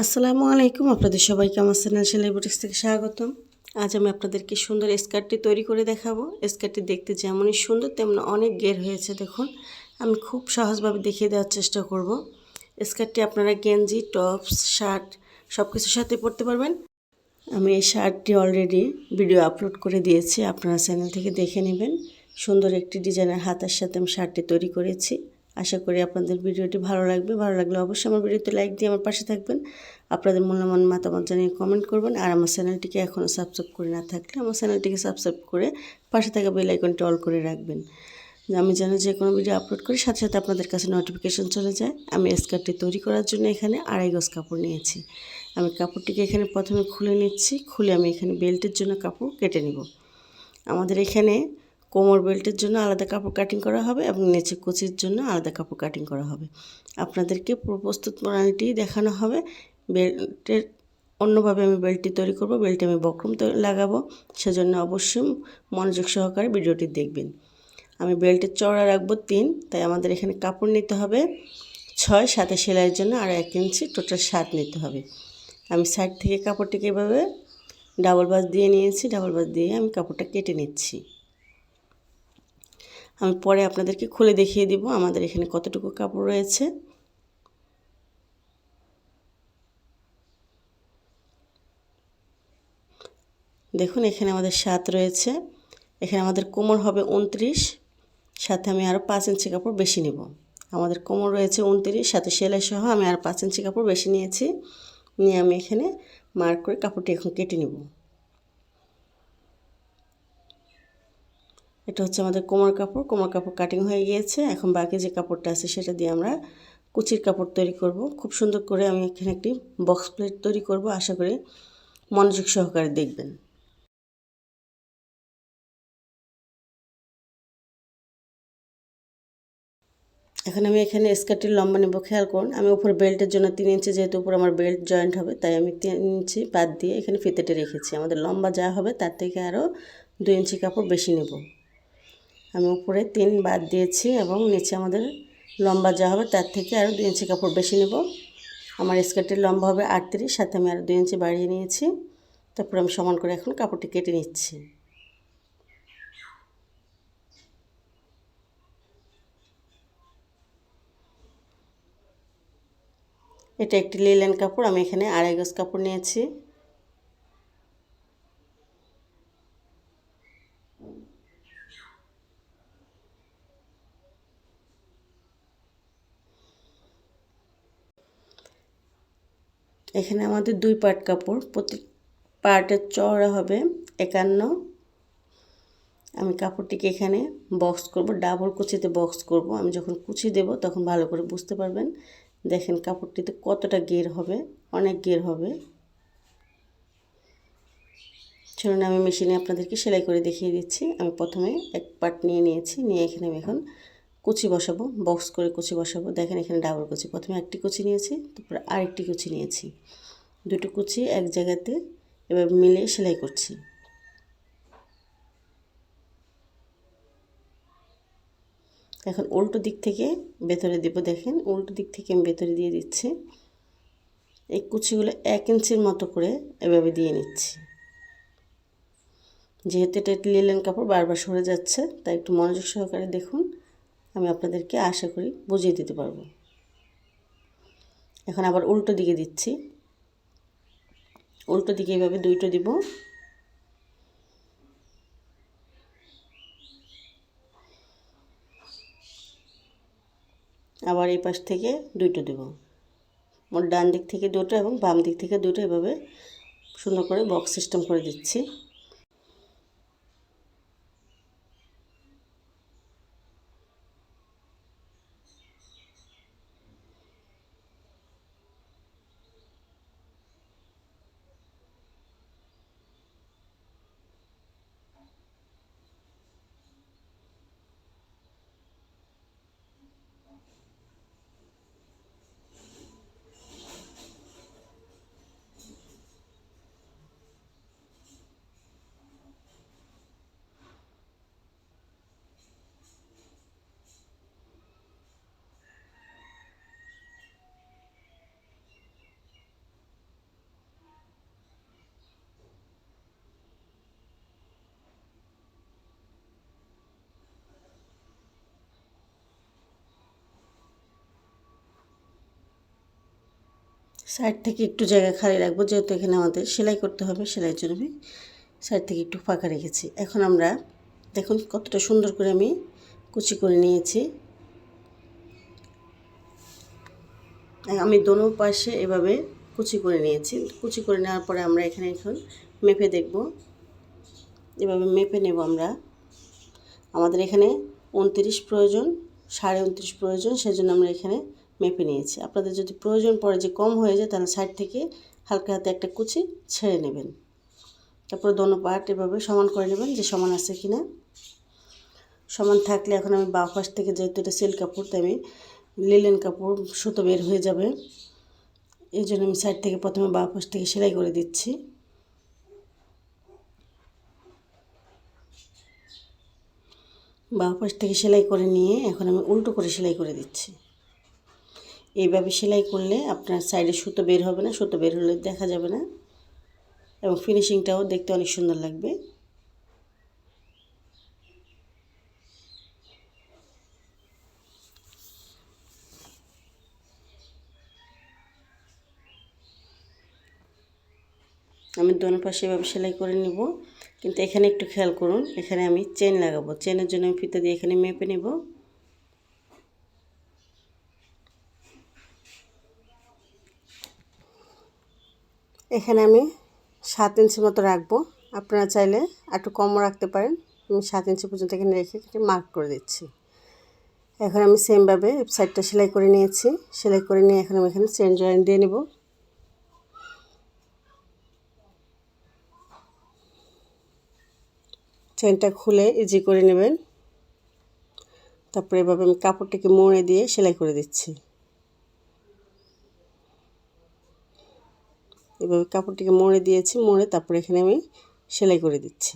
আসসালামু আলাইকুম, আপনাদের সবাইকে আমার চ্যানেল সেলাই বুটিক্স থেকে স্বাগতম। আজ আমি আপনাদেরকে সুন্দর স্কার্টটি তৈরি করে দেখাবো। স্কার্টটি দেখতে যেমনই সুন্দর তেমন অনেক ঘের হয়েছে। দেখুন, আমি খুব সহজভাবে দেখিয়ে দেওয়ার চেষ্টা করব। স্কার্টটি আপনারা গেঞ্জি, টপস, শার্ট সব কিছুর সাথে পরতে পারবেন। আমি এই শার্টটি অলরেডি ভিডিও আপলোড করে দিয়েছি, আপনারা চ্যানেল থেকে দেখে নেবেন। সুন্দর একটি ডিজাইনের হাতার সাথে আমি শার্টটি তৈরি করেছি। আশা করি আপনাদের ভিডিওটি ভালো লাগবে। ভালো লাগলে অবশ্যই আমার ভিডিওতে লাইক দিয়ে আমার পাশে থাকবেন। আপনাদের মূল্যবান মতামত জানিয়ে কমেন্ট করবেন। আর আমার চ্যানেলটিকে এখনও সাবস্ক্রাইব করে না থাকলে আমার চ্যানেলটিকে সাবস্ক্রাইব করে পাশে থাকা বেল আইকনটি অল করে রাখবেন। আমি যেন যে কোনো ভিডিও আপলোড করি সাথে সাথে আপনাদের কাছে নোটিফিকেশন চলে যায়। আমি স্কার্টটি তৈরি করার জন্য এখানে 2.5 গজ কাপড় নিয়েছি। আমি কাপড়টিকে এখানে প্রথমে খুলে নিচ্ছি। খুলে আমি এখানে বেল্টের জন্য কাপড় কেটে নিব। আমাদের এখানে কোমর বেল্টের জন্য আলাদা কাপড় কাটিং করা হবে এবং নিচে কুচির জন্য আলাদা কাপড় কাটিং করা হবে। আপনাদেরকে প্রস্তুত প্রণালীটি দেখানো হবে। বেল্টের অন্যভাবে আমি বেল্টটি তৈরি করব। বেল্টে আমি বক্রম লাগাবো, সেজন্য অবশ্যই মনোযোগ সহকারে ভিডিওটি দেখবেন। আমি বেল্টের চওড়া রাখবো 3, তাই আমাদের এখানে কাপড় নিতে হবে 6, সাথে সেলাইয়ের জন্য আর 1 ইঞ্চি, টোটাল 7 নিতে হবে। আমি সাইড থেকে কাপড়টিকে এভাবে ডাবল ভাঁজ দিয়ে নিয়েছি। ডাবল ভাঁজ দিয়ে আমি কাপড়টা কেটে নিচ্ছি। আমি পরে আপনাদেরকে খুলে দেখিয়ে দিব আমাদের এখানে কতটুকু কাপড় রয়েছে। দেখুন, এখানে আমাদের 7 রয়েছে। এখানে আমাদের কোমর হবে 29, সাথে আমি আরও 5 ইঞ্চি কাপড় বেশি নেব। আমাদের কোমর রয়েছে 29, সাথে সেলাই সহ আমি আর 5 ইঞ্চি কাপড় বেশি নিয়েছি। নিয়ে আমি এখানে মার্ক করে কাপড়টি এখন কেটে নেব। এটা হচ্ছে আমাদের কোমর কাপড়। কোমর কাপড় কাটিং হয়ে গিয়েছে। এখন বাকি যে কাপড়টা আছে সেটা দিয়ে আমরা কুচির কাপড় তৈরি করব। খুব সুন্দর করে আমি এখানে একটি বক্স প্লেট তৈরি করব। আশা করি মনোযোগ সহকারে দেখবেন। এখন আমি এখানে স্কার্টের লম্বা নেব। খেয়াল করুন, আমি উপরে বেল্টের জন্য 3 ইঞ্চি, যেহেতু উপরে আমার বেল্ট জয়েন্ট হবে তাই আমি 3 ইঞ্চি বাদ দিয়ে এখানে ফিতেটে রেখেছি। আমাদের লম্বা যা হবে তার থেকে আরও 2 ইঞ্চি কাপড় বেশি নেব। আমি উপরে 3 বাদ দিয়েছি এবং নিচে আমাদের লম্বা যা হবে তার থেকে আরও 2 ইঞ্চি কাপড় বেশি নেব। আমার স্কার্টের লম্বা হবে 38, সাথে আমি আরও 2 ইঞ্চি বাড়িয়ে নিয়েছি। তারপর আমি সমান করে এখন কাপড়টি কেটে নিচ্ছি। এটা একটি লিলেন কাপড়। আমি এখানে 2.5 গজ কাপড় নিয়েছি। এখানে আমাদের 2 পার্ট কাপড়, প্রতি পার্টের চওড়া হবে 51। আমি কাপড়টিকে এখানে বক্স করব, ডাবল কুচিতে বক্স করব। আমি যখন কুচি দেব তখন ভালো করে বুঝতে পারবেন। দেখেন কাপড়টিতে কতটা ঘের হবে, অনেক ঘের হবে। চলুন আমি মেশিনে আপনাদেরকে সেলাই করে দেখিয়ে দিচ্ছি। আমি প্রথমে এক পার্ট নিয়ে নিয়েছি। নিয়ে এখানে আমি এখন কুচি বসাবো, বক্স করে কুচি বসাবো। দেখেন এখানে ডাবল কুচি, প্রথমে একটি কুচি নিয়েছি, তারপরে আরেকটি কুচি নিয়েছি। দুটো কুচি এক জায়গাতে এবার মিলিয়ে সেলাই করছি। এখন উল্টো দিক থেকে ভেতরে দেব। দেখেন উল্টো দিক থেকে আমি ভেতরে দিয়ে দিচ্ছি। এই কুচিগুলো 1 ইঞ্চির মতো করে এভাবে দিয়ে নিচ্ছি। যেহেতু এটা লিলেন কাপড় বারবার সরে যাচ্ছে, তাই একটু মনোযোগ সহকারে দেখুন। আমি আপনাদেরকে আশা করি বুঝিয়ে দিতে পারবো। এখন আবার উল্টো দিকে দিচ্ছি। উল্টো দিকে এভাবে দুইটো দিব। আবার এই পাশ থেকে দুইটো দেব। মোট ডান দিক থেকে দুটো এবং বাম দিক থেকে দুটো, এভাবে সুন্দর করে বক্স সিস্টেম করে দিচ্ছি। সাইড থেকে একটু জায়গা খালি রাখবো, যেহেতু এখানে আমাদের সেলাই করতে হবে, সেলাইয়ের জন্য আমি সাইড থেকে একটু ফাঁকা রেখেছি। এখন আমরা দেখুন কতটা সুন্দর করে আমি কুচি করে নিয়েছি। আমি দোনো পাশে এভাবে কুচি করে নিয়েছি। কুচি করে নেওয়ার পরে আমরা এখানে এখন মেপে দেখব। এভাবে মেপে নেব আমরা। আমাদের এখানে 29 প্রয়োজন, 29.5 প্রয়োজন, সেজন্য আমরা এখানে মেপে নিয়েছি। আপনাদের যদি প্রয়োজন পড়ে যে কম হয়ে যায়, তাহলে সাইড থেকে হালকা হাতে একটা কুচি ছেড়ে নেবেন। তারপর দোনো পার্ট এভাবে সমান করে নেবেন যে সমান আছে কিনা। সমান থাকলে এখন আমি বাঁ পাশ থেকে, যেহেতু এটা সিল্ক কাপড়, তাই আমি লিলেন কাপড়, সুতো বের হয়ে যাবে, এই জন্য আমি সাইড থেকে প্রথমে বাঁ পাশ থেকে সেলাই করে দিচ্ছি। বাঁ পাশ থেকে সেলাই করে নিয়ে এখন আমি উল্টো করে সেলাই করে দিচ্ছি। এইভাবে সেলাই করলে আপনার সাইডে সুতো বের হবে না, সুতো বের হলে দেখা যাবে না, এবং ফিনিশিংটাও দেখতে অনেক সুন্দর লাগবে। আমি দোনো পাশে এভাবে সেলাই করে নিব, কিন্তু এখানে একটু খেয়াল করুন, এখানে আমি চেন লাগাবো। চেনের জন্য আমি ফিতা দিয়ে এখানে মেপে নেব। এখানে আমি 7 ইঞ্চি মতো রাখবো। আপনারা চাইলে একটু কমও রাখতে পারেন। আমি 7 ইঞ্চি পর্যন্ত এখানে রেখে মার্ক করে দিচ্ছি। এখন আমি সেমভাবে সাইডটা সেলাই করে নিয়েছি। সেলাই করে নিয়ে এখন আমি এখানে চেন জয়েন দিয়ে নেব। চেনটা খুলে ইজি করে নেবেন। তারপরে এভাবে আমি কাপড়টাকে মুড়ে দিয়ে সেলাই করে দিচ্ছি। এভাবে কাপড়টিকে মুড়ে দিয়েছি, মুড়ে তারপরে এখানে আমি সেলাই করে দিচ্ছি।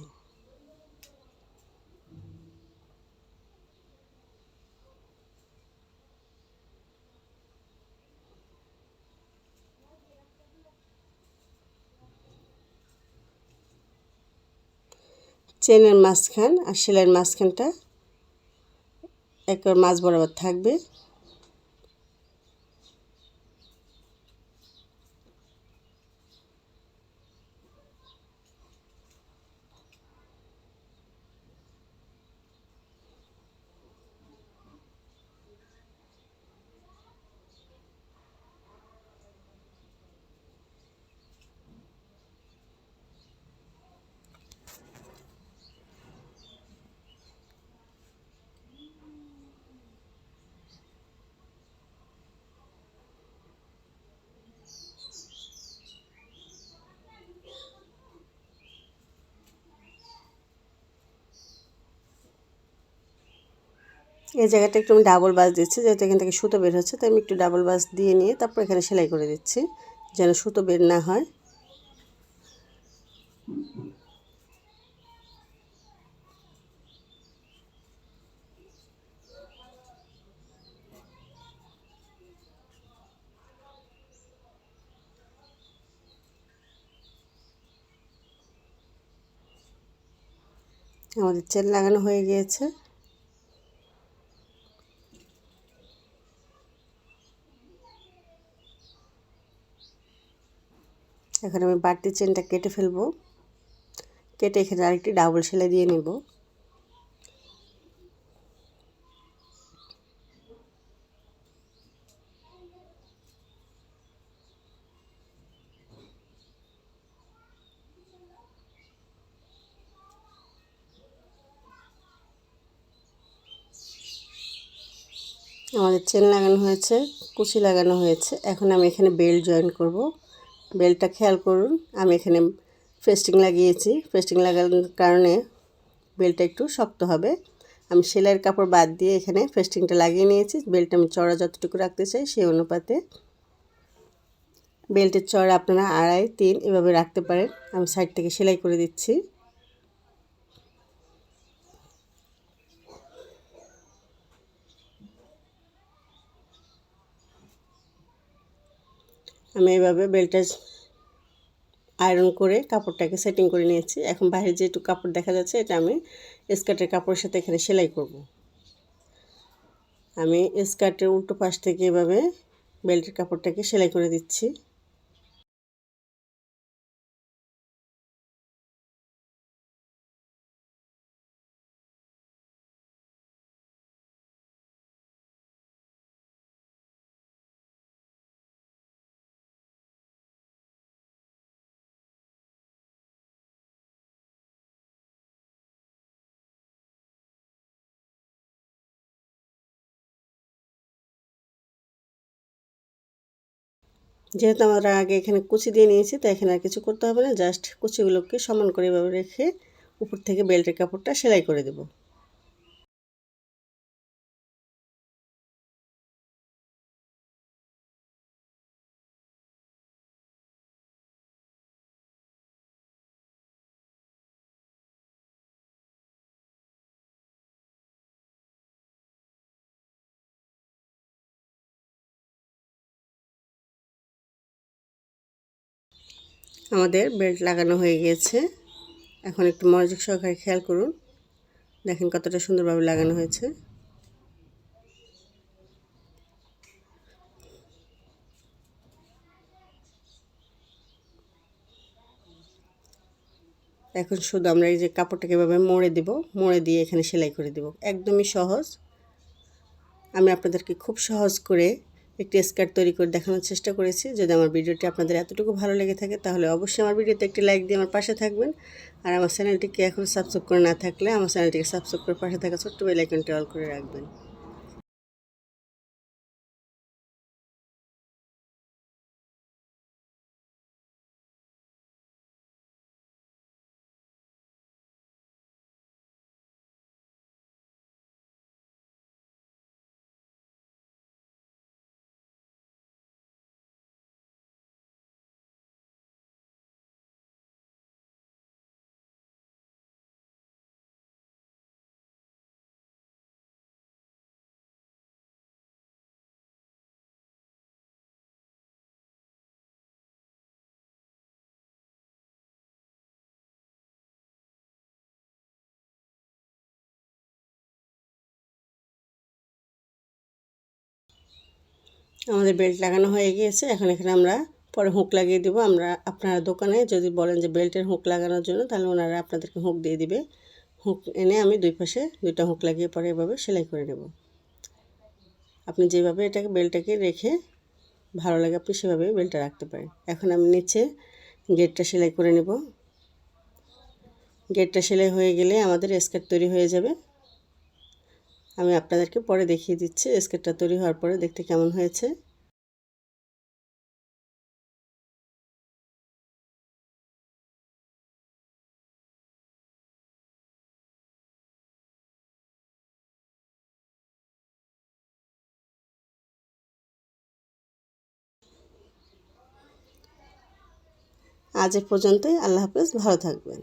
চেনের মাঝখান আর সেলাইয়ের মাঝখানটা একবার মাঝ বরাবর থাকবে। এই জায়গাটা একটু আমি ডাবল বাস দিচ্ছি, যেহেতু এখান থেকে সুতো বের হচ্ছে, তাই আমি একটু ডাবল বাস দিয়ে নিয়ে তারপর এখানে সেলাই করে দিচ্ছি, যেন সুতো বের না হয়। আমাদের চেন লাগানো হয়ে গিয়েছে। এখন আমি বাড়তি চেনটা কেটে ফেলবো। কেটে এখানে আরেকটি ডাবল সেলাই দিয়ে নেব। আমাদের চেন লাগানো হয়েছে, কুচি লাগানো হয়েছে। এখন আমি এখানে বেল্ট জয়েন করব। বেল্টটা খেয়াল করুন, আমি এখানে ফেস্টিং লাগিয়েছি। ফেস্টিং লাগানোর কারণে বেল্টটা একটু শক্ত হবে। আমি সেলাইয়ের কাপড় বাদ দিয়ে এখানে ফেস্টিংটা লাগিয়ে নিয়েছি। বেল্ট আমি চড়া যতটুকু রাখতে চাই সেই অনুপাতে। বেল্টের চড়া আপনারা 2.5, 3 এভাবে রাখতে পারেন। আমি সাইড থেকে সেলাই করে দিচ্ছি। আমি এভাবে বেল্টটা আয়রন করে কাপড়টাকে সেটিং করে নিয়েছি। এখন বাইরে যেটুকু কাপড় দেখা যাচ্ছে, এটা আমি স্কার্টের কাপড়ের সাথে এখানে সেলাই করব। আমি স্কার্টের উল্টো পাশ থেকে এভাবে বেল্টের কাপড়টাকে সেলাই করে দিচ্ছি। যেহেতু আমরা আগে এখানে কুচি দিয়ে নিয়েছি তাই এখানে আর কিছু করতে হবে না, জাস্ট কুচিগুলোকে সমান করে এভাবে রেখে উপর থেকে বেল্টের কাপড়টা সেলাই করে দেব। আমাদের বেল্ট লাগানো হয়ে গিয়েছে। এখন একটু মনোযোগ সহকারে খেয়াল করুন, দেখেন কতটা সুন্দরভাবে লাগানো হয়েছে। এখন শুধু আমরা এই যে কাপড়টাকে এভাবে মোড়ে দিব, মোড়ে দিয়ে এখানে সেলাই করে দেব। একদমই সহজ। আমি আপনাদেরকে খুব সহজ করে একটি স্কার্ট তৈরি করে দেখানোর চেষ্টা করেছি। যদি আমার ভিডিওটি আপনাদের এতটুকু ভালো লেগে থাকে তাহলে অবশ্যই আমার ভিডিওতে একটি লাইক দিয়ে আমার পাশে থাকবেন। আর আমার চ্যানেলটিকে এখন সাবস্ক্রাইব করে না থাকলে আমার চ্যানেলটিকে সাবস্ক্রাইব করে পাশে থাকা ছোট্ট বেল আইকনটি অল করে রাখবেন। আমাদের বেল্ট লাগানো হয়ে গিয়েছে। এখন এখানে আমরা পরে হুক লাগিয়ে দেবো। আপনারা দোকানে যদি বলেন যে বেল্টের হুক লাগানোর জন্য, তাহলে ওনারা আপনাদেরকে হুক দিয়ে দিবে। হুক এনে আমি দুই পাশে দুইটা হুক লাগিয়ে পরে এভাবে সেলাই করে নেব। আপনি যেভাবে বেল্টটাকে রেখে ভালো লাগে আপনি সেভাবে বেল্টটা রাখতে পারেন। এখন আমি নিচে গেটটা সেলাই করে নেব। গেটটা সেলাই হয়ে গেলে আমাদের স্কার্ট তৈরি হয়ে যাবে। আমি আপনাদেরকে পরে দেখিয়ে দিচ্ছি স্কার্টটা তৈরি হওয়ার পরে দেখতে কেমন হয়েছে। আজ এ পর্যন্তই। আল্লাহ হাফেজ, ভালো থাকবেন।